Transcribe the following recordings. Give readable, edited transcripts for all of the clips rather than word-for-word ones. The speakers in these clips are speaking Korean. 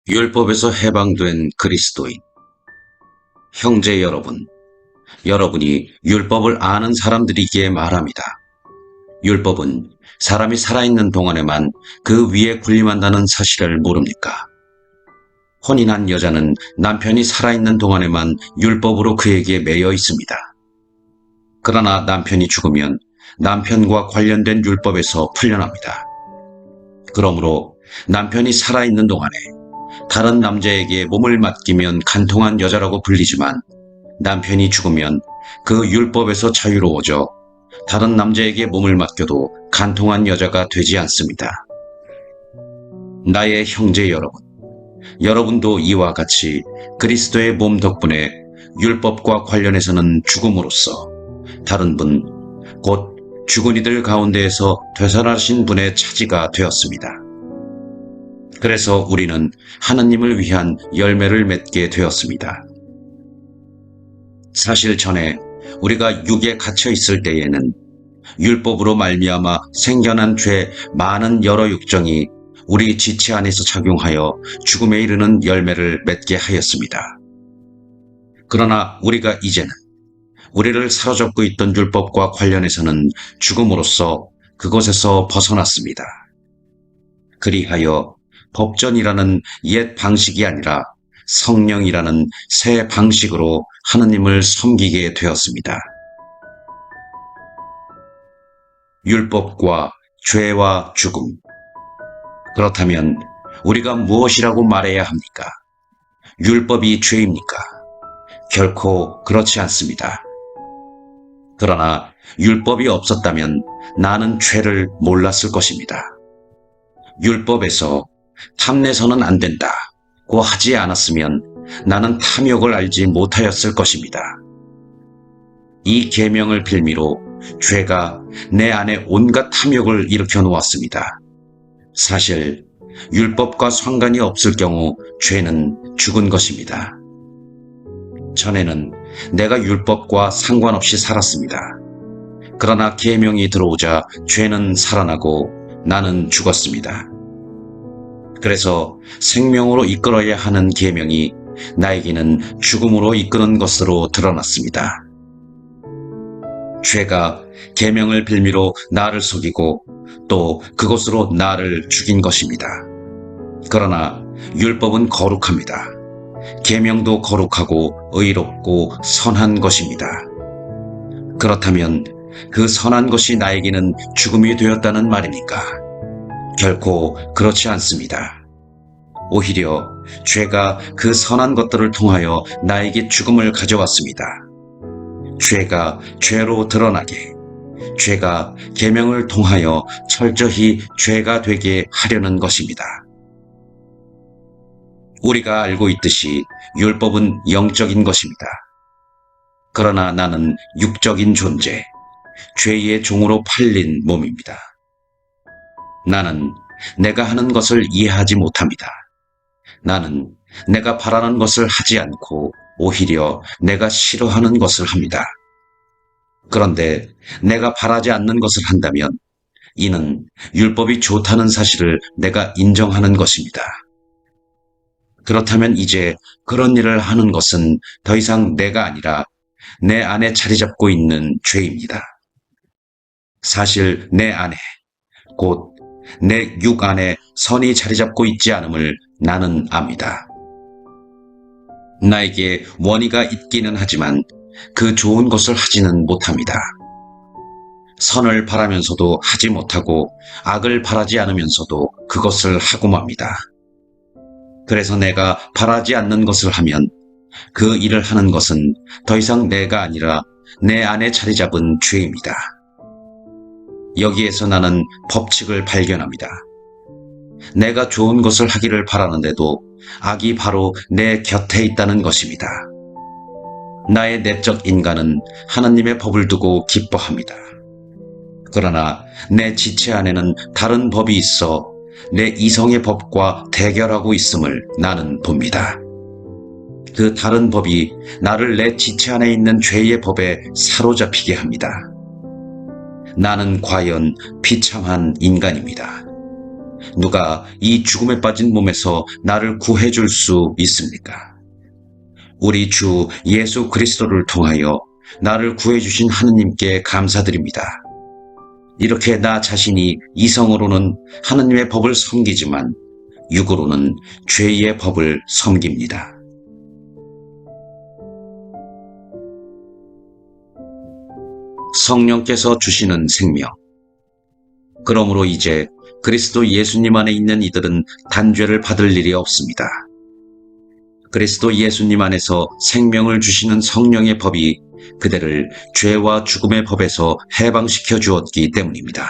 율법에서 해방된 그리스도인, 형제 여러분, 여러분이 율법을 아는 사람들이기에 말합니다. 율법은 사람이 살아있는 동안에만 그 위에 군림한다는 사실을 모릅니까? 혼인한 여자는 남편이 살아있는 동안에만 율법으로 그에게 매여 있습니다. 그러나 남편이 죽으면 남편과 관련된 율법에서 풀려납니다. 그러므로 남편이 살아있는 동안에 다른 남자에게 몸을 맡기면 간통한 여자라고 불리지만 남편이 죽으면 그 율법에서 자유로워져 다른 남자에게 몸을 맡겨도 간통한 여자가 되지 않습니다. 나의 형제 여러분, 여러분도 이와 같이 그리스도의 몸 덕분에 율법과 관련해서는 죽음으로써 다른 분, 곧 죽은 이들 가운데에서 되살아나신 분의 차지가 되었습니다. 그래서 우리는 하나님을 위한 열매를 맺게 되었습니다. 사실 전에 우리가 육에 갇혀 있을 때에는 율법으로 말미암아 생겨난 죄 많은 여러 육정이 우리 지체 안에서 작용하여 죽음에 이르는 열매를 맺게 하였습니다. 그러나 우리가 이제는 우리를 사로잡고 있던 율법과 관련해서는 죽음으로써 그것에서 벗어났습니다. 그리하여 법전이라는 옛 방식이 아니라 성령이라는 새 방식으로 하느님을 섬기게 되었습니다. 율법과 죄와 죽음. 그렇다면 우리가 무엇이라고 말해야 합니까? 율법이 죄입니까? 결코 그렇지 않습니다. 그러나 율법이 없었다면 나는 죄를 몰랐을 것입니다. 율법에서 탐내서는 안 된다고 하지 않았으면 나는 탐욕을 알지 못하였을 것입니다. 이 계명을 빌미로 죄가 내 안에 온갖 탐욕을 일으켜 놓았습니다. 사실 율법과 상관이 없을 경우 죄는 죽은 것입니다. 전에는 내가 율법과 상관없이 살았습니다. 그러나 계명이 들어오자 죄는 살아나고 나는 죽었습니다. 그래서 생명으로 이끌어야 하는 계명이 나에게는 죽음으로 이끄는 것으로 드러났습니다. 죄가 계명을 빌미로 나를 속이고 또 그것으로 나를 죽인 것입니다. 그러나 율법은 거룩합니다. 계명도 거룩하고 의롭고 선한 것입니다. 그렇다면 그 선한 것이 나에게는 죽음이 되었다는 말입니까? 결코 그렇지 않습니다. 오히려 죄가 그 선한 것들을 통하여 나에게 죽음을 가져왔습니다. 죄가 죄로 드러나게, 죄가 계명을 통하여 철저히 죄가 되게 하려는 것입니다. 우리가 알고 있듯이 율법은 영적인 것입니다. 그러나 나는 육적인 존재, 죄의 종으로 팔린 몸입니다. 나는 내가 하는 것을 이해하지 못합니다. 나는 내가 바라는 것을 하지 않고 오히려 내가 싫어하는 것을 합니다. 그런데 내가 바라지 않는 것을 한다면 이는 율법이 좋다는 사실을 내가 인정하는 것입니다. 그렇다면 이제 그런 일을 하는 것은 더 이상 내가 아니라 내 안에 자리 잡고 있는 죄입니다. 사실 내 안에, 곧 내 육 안에 선이 자리 잡고 있지 않음을 나는 압니다. 나에게 원의가 있기는 하지만 그 좋은 것을 하지는 못합니다. 선을 바라면서도 하지 못하고 악을 바라지 않으면서도 그것을 하고 맙니다. 그래서 내가 바라지 않는 것을 하면 그 일을 하는 것은 더 이상 내가 아니라 내 안에 자리 잡은 죄입니다. 여기에서 나는 법칙을 발견합니다. 내가 좋은 것을 하기를 바라는데도 악이 바로 내 곁에 있다는 것입니다. 나의 내적 인간은 하나님의 법을 두고 기뻐합니다. 그러나 내 지체 안에는 다른 법이 있어 내 이성의 법과 대결하고 있음을 나는 봅니다. 그 다른 법이 나를 내 지체 안에 있는 죄의 법에 사로잡히게 합니다. 나는 과연 비참한 인간입니다. 누가 이 죽음에 빠진 몸에서 나를 구해줄 수 있습니까? 우리 주 예수 그리스도를 통하여 나를 구해주신 하느님께 감사드립니다. 이렇게 나 자신이 이성으로는 하느님의 법을 섬기지만 육으로는 죄의 법을 섬깁니다. 성령께서 주시는 생명. 그러므로 이제 그리스도 예수님 안에 있는 이들은 단죄를 받을 일이 없습니다. 그리스도 예수님 안에서 생명을 주시는 성령의 법이 그대를 죄와 죽음의 법에서 해방시켜 주었기 때문입니다.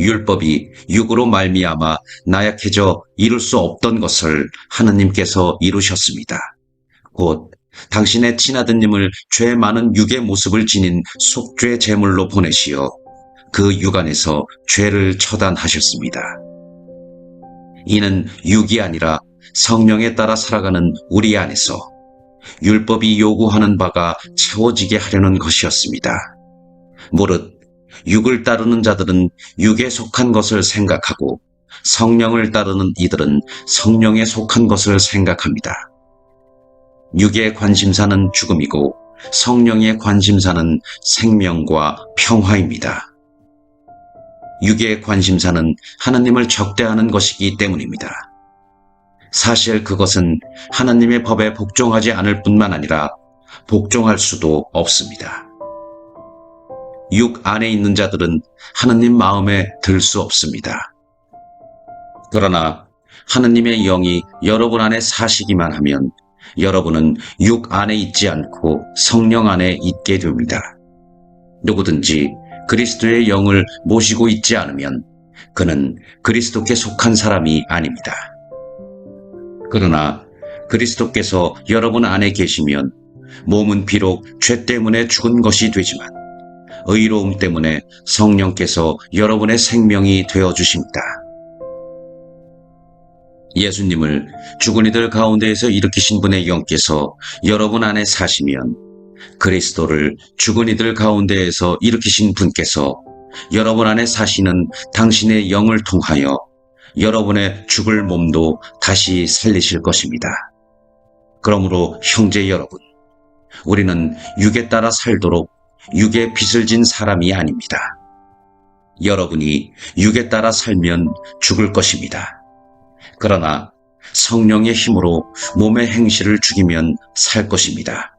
율법이 육으로 말미암아 나약해져 이룰 수 없던 것을 하느님께서 이루셨습니다. 곧 당신의 친아드님을 죄 많은 육의 모습을 지닌 속죄 제물로 보내시어 그 육 안에서 죄를 처단하셨습니다. 이는 육이 아니라 성령에 따라 살아가는 우리 안에서 율법이 요구하는 바가 채워지게 하려는 것이었습니다. 무릇 육을 따르는 자들은 육에 속한 것을 생각하고 성령을 따르는 이들은 성령에 속한 것을 생각합니다. 육의 관심사는 죽음이고 성령의 관심사는 생명과 평화입니다. 육의 관심사는 하나님을 적대하는 것이기 때문입니다. 사실 그것은 하나님의 법에 복종하지 않을 뿐만 아니라 복종할 수도 없습니다. 육 안에 있는 자들은 하나님 마음에 들 수 없습니다. 그러나 하나님의 영이 여러분 안에 사시기만 하면 여러분은 육 안에 있지 않고 성령 안에 있게 됩니다. 누구든지 그리스도의 영을 모시고 있지 않으면 그는 그리스도께 속한 사람이 아닙니다. 그러나 그리스도께서 여러분 안에 계시면 몸은 비록 죄 때문에 죽은 것이 되지만 의로움 때문에 성령께서 여러분의 생명이 되어주십니다. 예수님을 죽은 이들 가운데에서 일으키신 분의 영께서 여러분 안에 사시면 그리스도를 죽은 이들 가운데에서 일으키신 분께서 여러분 안에 사시는 당신의 영을 통하여 여러분의 죽을 몸도 다시 살리실 것입니다. 그러므로 형제 여러분, 우리는 육에 따라 살도록 육에 빚을 진 사람이 아닙니다. 여러분이 육에 따라 살면 죽을 것입니다. 그러나 성령의 힘으로 몸의 행실을 죽이면 살 것입니다.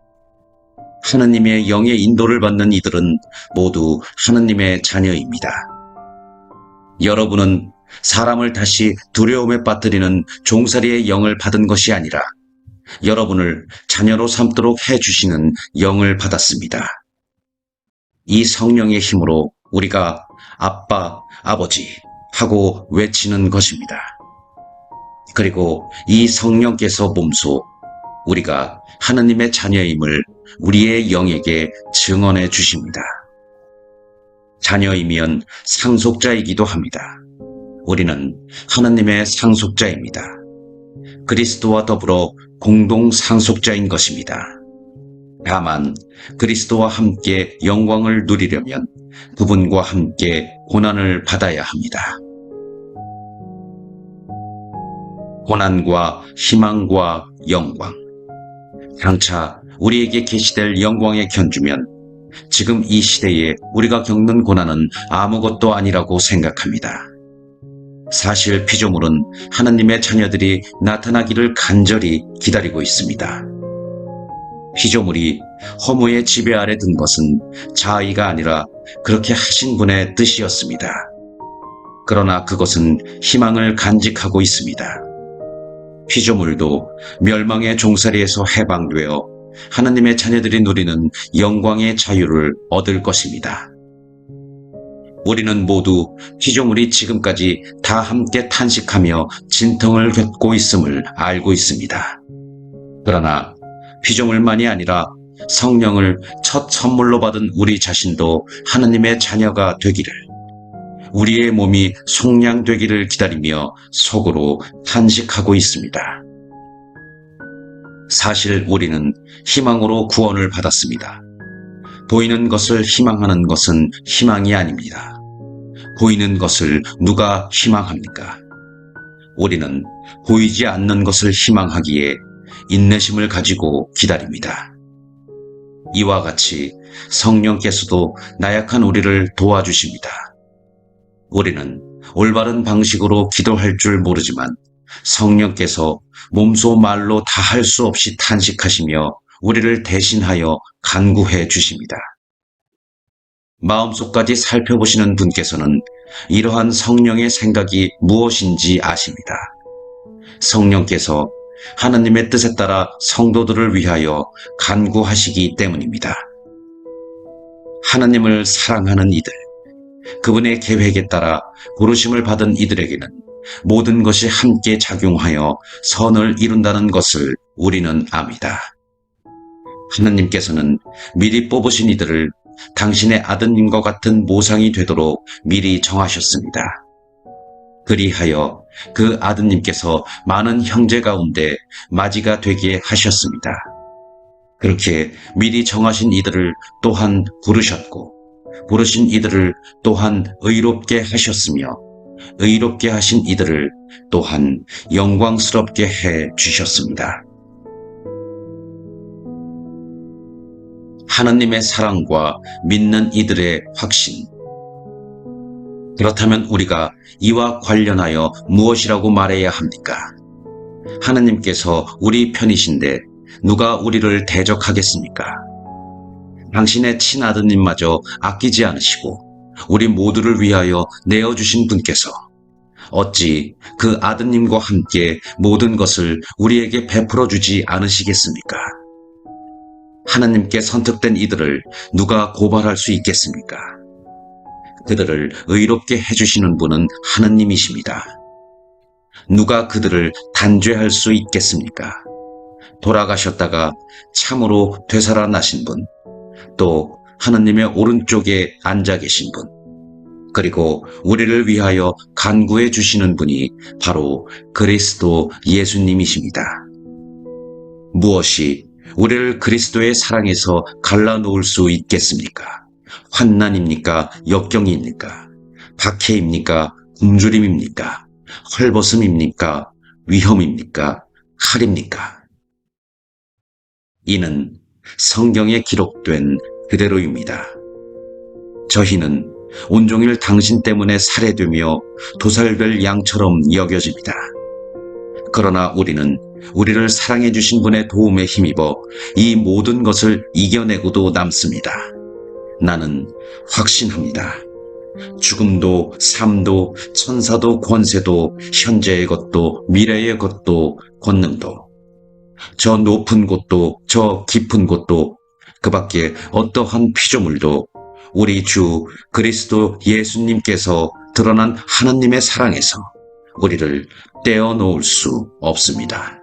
하느님의 영의 인도를 받는 이들은 모두 하느님의 자녀입니다. 여러분은 사람을 다시 두려움에 빠뜨리는 종살이의 영을 받은 것이 아니라 여러분을 자녀로 삼도록 해주시는 영을 받았습니다. 이 성령의 힘으로 우리가 아빠, 아버지 하고 외치는 것입니다. 그리고 이 성령께서 몸소 우리가 하느님의 자녀임을 우리의 영에게 증언해 주십니다. 자녀이면 상속자이기도 합니다. 우리는 하느님의 상속자입니다. 그리스도와 더불어 공동 상속자인 것입니다. 다만 그리스도와 함께 영광을 누리려면 그분과 함께 고난을 받아야 합니다. 고난과 희망과 영광. 장차 우리에게 계시될 영광에 견주면 지금 이 시대에 우리가 겪는 고난은 아무것도 아니라고 생각합니다. 사실 피조물은 하느님의 자녀들이 나타나기를 간절히 기다리고 있습니다. 피조물이 허무의 지배 아래 든 것은 자의가 아니라 그렇게 하신 분의 뜻이었습니다. 그러나 그것은 희망을 간직하고 있습니다. 피조물도 멸망의 종살이에서 해방되어 하나님의 자녀들이 누리는 영광의 자유를 얻을 것입니다. 우리는 모두 피조물이 지금까지 다 함께 탄식하며 진통을 겪고 있음을 알고 있습니다. 그러나 피조물만이 아니라 성령을 첫 선물로 받은 우리 자신도 하나님의 자녀가 되기를, 우리의 몸이 속량되기를 기다리며 속으로 탄식하고 있습니다. 사실 우리는 희망으로 구원을 받았습니다. 보이는 것을 희망하는 것은 희망이 아닙니다. 보이는 것을 누가 희망합니까? 우리는 보이지 않는 것을 희망하기에 인내심을 가지고 기다립니다. 이와 같이 성령께서도 나약한 우리를 도와주십니다. 우리는 올바른 방식으로 기도할 줄 모르지만 성령께서 몸소 말로 다 할 수 없이 탄식하시며 우리를 대신하여 간구해 주십니다. 마음속까지 살펴보시는 분께서는 이러한 성령의 생각이 무엇인지 아십니다. 성령께서 하나님의 뜻에 따라 성도들을 위하여 간구하시기 때문입니다. 하나님을 사랑하는 이들, 그분의 계획에 따라 부르심을 받은 이들에게는 모든 것이 함께 작용하여 선을 이룬다는 것을 우리는 압니다. 하나님께서는 미리 뽑으신 이들을 당신의 아드님과 같은 모상이 되도록 미리 정하셨습니다. 그리하여 그 아드님께서 많은 형제 가운데 맞이가 되게 하셨습니다. 그렇게 미리 정하신 이들을 또한 부르셨고, 부르신 이들을 또한 의롭게 하셨으며, 의롭게 하신 이들을 또한 영광스럽게 해 주셨습니다. 하나님의 사랑과 믿는 이들의 확신. 그렇다면 우리가 이와 관련하여 무엇이라고 말해야 합니까? 하나님께서 우리 편이신데 누가 우리를 대적하겠습니까? 당신의 친아드님마저 아끼지 않으시고 우리 모두를 위하여 내어주신 분께서 어찌 그 아드님과 함께 모든 것을 우리에게 베풀어 주지 않으시겠습니까? 하나님께 선택된 이들을 누가 고발할 수 있겠습니까? 그들을 의롭게 해주시는 분은 하나님이십니다. 누가 그들을 단죄할 수 있겠습니까? 돌아가셨다가 참으로 되살아나신 분, 또 하나님의 오른쪽에 앉아 계신 분, 그리고 우리를 위하여 간구해 주시는 분이 바로 그리스도 예수님이십니다. 무엇이 우리를 그리스도의 사랑에서 갈라놓을 수 있겠습니까? 환난입니까? 역경입니까? 박해입니까? 굶주림입니까? 헐벗음입니까? 위험입니까? 칼입니까? 이는 성경에 기록된 그대로입니다. 저희는 온종일 당신 때문에 살해되며 도살될 양처럼 여겨집니다. 그러나 우리는 우리를 사랑해 주신 분의 도움에 힘입어 이 모든 것을 이겨내고도 남습니다. 나는 확신합니다. 죽음도 삶도 천사도 권세도 현재의 것도 미래의 것도 권능도 저 높은 곳도 저 깊은 곳도 그 밖에 어떠한 피조물도 우리 주 그리스도 예수님께서 드러난 하나님의 사랑에서 우리를 떼어놓을 수 없습니다.